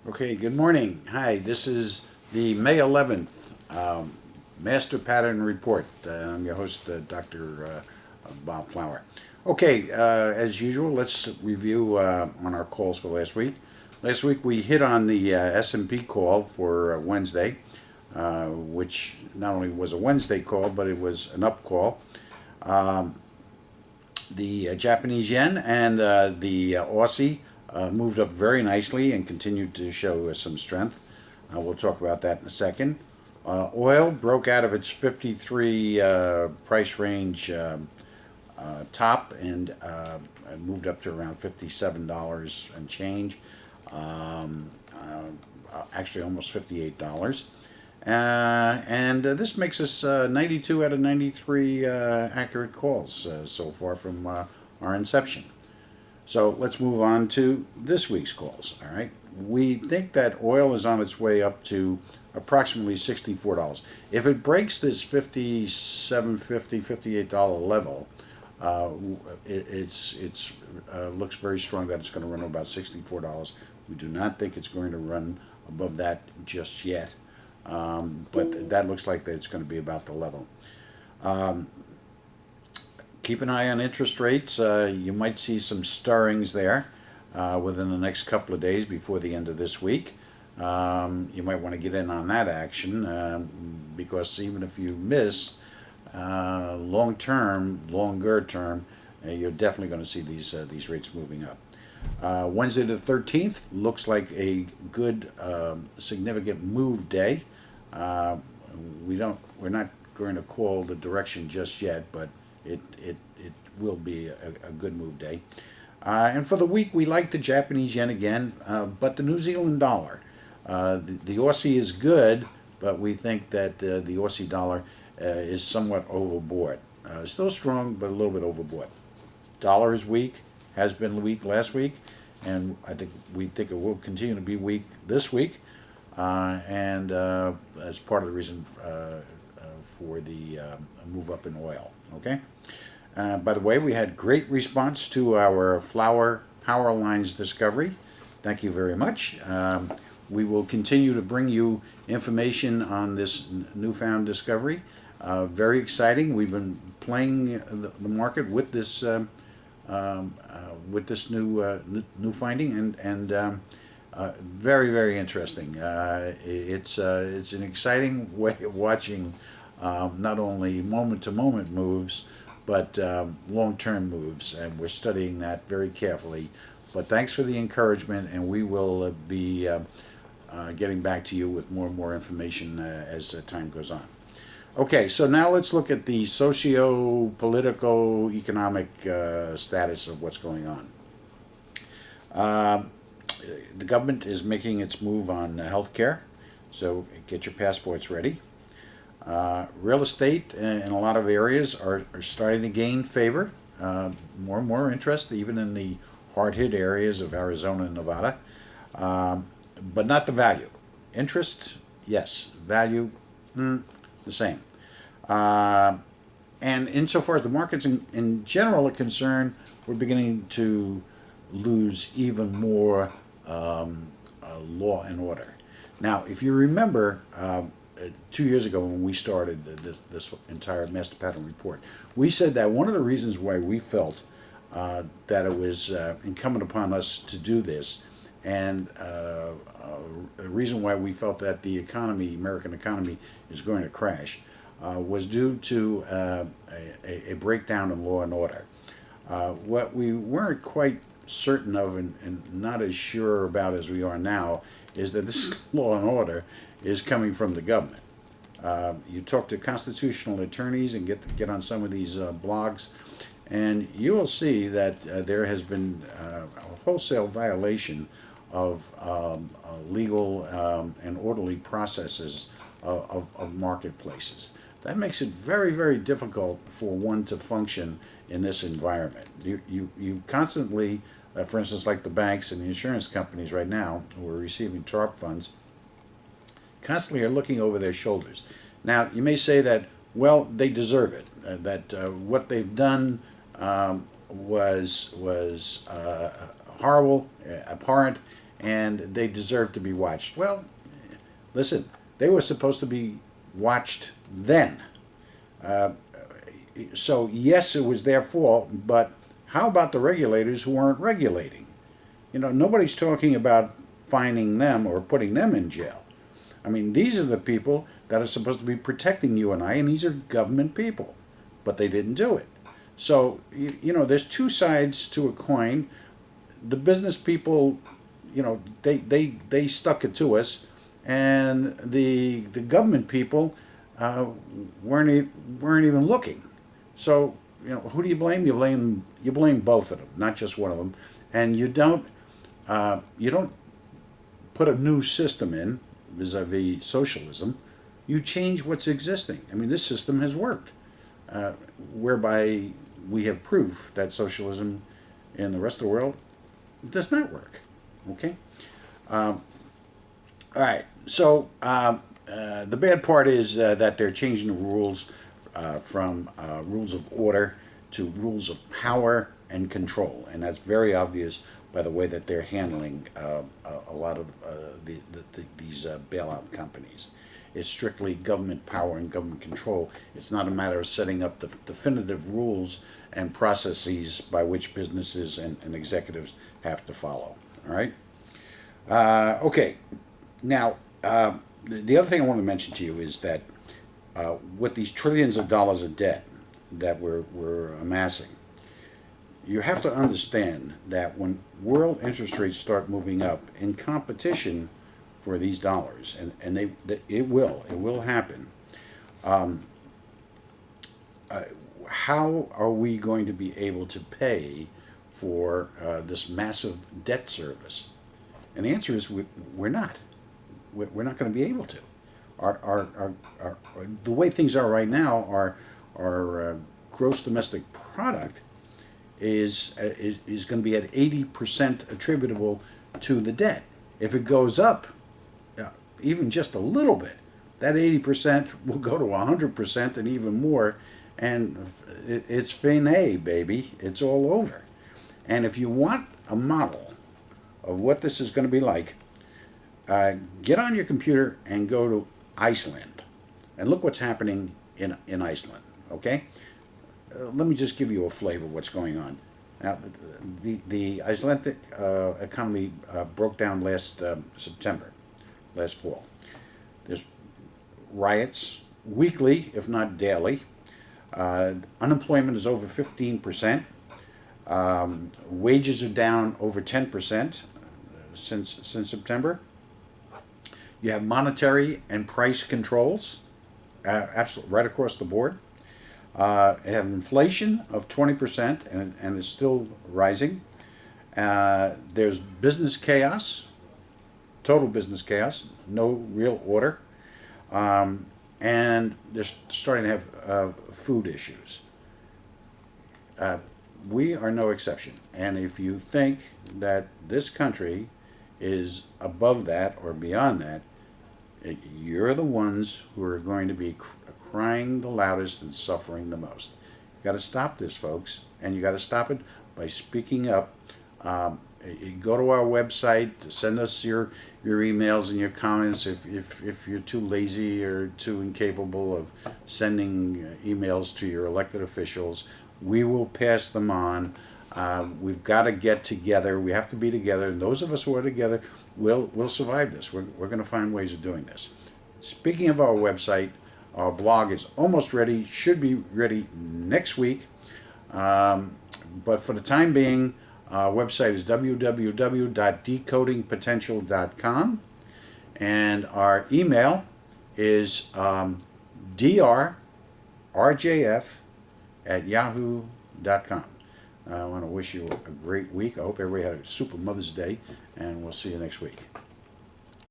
Okay, good morning. Hi, this is the May 11th Master Pattern Report. I'm your host, Dr. Bob Flower. Okay, as usual, let's review on our calls for last week. Last week we hit on the S&P call for Wednesday, which not only was a Wednesday call, but it was an up call. The Japanese yen and the Aussie moved up very nicely and continued to show some strength. We'll talk about that in a second. Oil broke out of its 53 price range top and moved up to around $57 and change. Actually, almost $58. And this makes us 92 out of 93 accurate calls so far from our inception. So let's move on to this week's calls. All right. We think that oil is on its way up to approximately $64. If it breaks this $57.50, $58 level, it's looks very strong that it's going to run about $64. We do not think it's going to run above that just yet, but that looks like that it's going to be about the level. Keep an eye on interest rates. You might see some stirrings there within the next couple of days before the end of this week. You might want to get in on that action because even if you miss longer term, you're definitely going to see these rates moving up. Wednesday the 13th looks like a good significant move day. We're not going to call the direction just yet, but it will be a good move day. And for the week, we like the Japanese yen again, but the New Zealand dollar. The Aussie is good, but we think that the Aussie dollar is somewhat overbought. Still strong, but a little bit overbought. Dollar is weak, has been weak last week, and we think it will continue to be weak this week. And as part of the reason for the move up in oil. Okay. By the way, we had great response to our Flower Power Lines discovery. Thank you very much. We will continue to bring you information on this newfound discovery. Very exciting. We've been playing the market with this new finding and very interesting. It's an exciting way of watching not only moment to moment moves, but long term moves, and we're studying that very carefully. But thanks for the encouragement, and we will be getting back to you with more and more information as time goes on. Okay, so now let's look at the socio-political, economic status of what's going on. The government is making its move on healthcare, so get your passports ready. Real estate in a lot of areas are starting to gain favor, more and more interest, even in the hard-hit areas of Arizona and Nevada, but not the value. Interest, yes. Value, the same. And insofar as the markets in general are concerned, we're beginning to lose even more law and order. Now, if you remember, 2 years ago when we started this entire master pattern report, we said that one of the reasons why we felt that it was incumbent upon us to do this, and the reason why we felt that the American economy, is going to crash, was due to a breakdown in law and order. What we weren't quite certain of and not as sure about as we are now is that this law and order is coming from the government. You talk to constitutional attorneys and get on some of these blogs, and you will see that there has been a wholesale violation of legal and orderly processes of marketplaces. That makes it very difficult for one to function in this environment. You constantly, for instance, like the banks and the insurance companies right now who are receiving TARP funds, constantly are looking over their shoulders. Now, you may say that, well, they deserve it, that what they've done was horrible, abhorrent, and they deserve to be watched. Well, listen, they were supposed to be watched then. So yes, it was their fault, but how about the regulators who weren't regulating? Nobody's talking about fining them or putting them in jail. I mean, these are the people that are supposed to be protecting you and I, and these are government people, but they didn't do it. So, there's two sides to a coin. The business people, they stuck it to us, and the government people weren't even looking. So, who do you blame? You blame both of them, not just one of them, and you don't put a new system in vis-a-vis socialism. You change what's existing. I mean, this system has worked, whereby we have proof that socialism in the rest of the world does not work. Okay? All right. So the bad part is that they're changing the rules from rules of order to rules of power and control, and that's very obvious by the way that they're handling a lot of these bailout companies. It's strictly government power and government control. It's not a matter of setting up the definitive rules and processes by which businesses and executives have to follow. All right? Okay. Now, the other thing I want to mention to you is that with these trillions of dollars of debt that we're amassing, you have to understand that when world interest rates start moving up in competition for these dollars, and it will happen. How are we going to be able to pay for this massive debt service? And the answer is we're not. We're not going to be able to. Our the way things are right now, our gross domestic product is going to be at 80% attributable to the debt. If it goes up even just a little bit, that 80% will go to 100% and even more, and it's fin-a, baby. It's all over. And if you want a model of what this is going to be like, get on your computer and go to Iceland and look what's happening in Iceland, okay? Let me just give you a flavor of what's going on. Now, the Icelandic economy broke down last September, last fall. There's riots weekly, if not daily. Unemployment is over 15%. Wages are down over 10% since September. You have monetary and price controls, absolutely right across the board. You have inflation of 20%, and it's still rising. There's business chaos, total business chaos, no real order. And they're starting to have food issues. We are no exception. And if you think that this country is above that or beyond that, you're the ones who are going to be crying the loudest and suffering the most. You got to stop this, folks, and you got to stop it by speaking up. You go to our website, send us your emails and your comments if you're too lazy or too incapable of sending emails to your elected officials. We will pass them on. We've got to get together. We have to be together. And those of us who are together will survive this. We're going to find ways of doing this. Speaking of our website, our blog is almost ready. Should be ready next week. But for the time being, our website is www.decodingpotential.com. And our email is drrjf@yahoo.com. I want to wish you a great week. I hope everybody had a super Mother's Day, and we'll see you next week.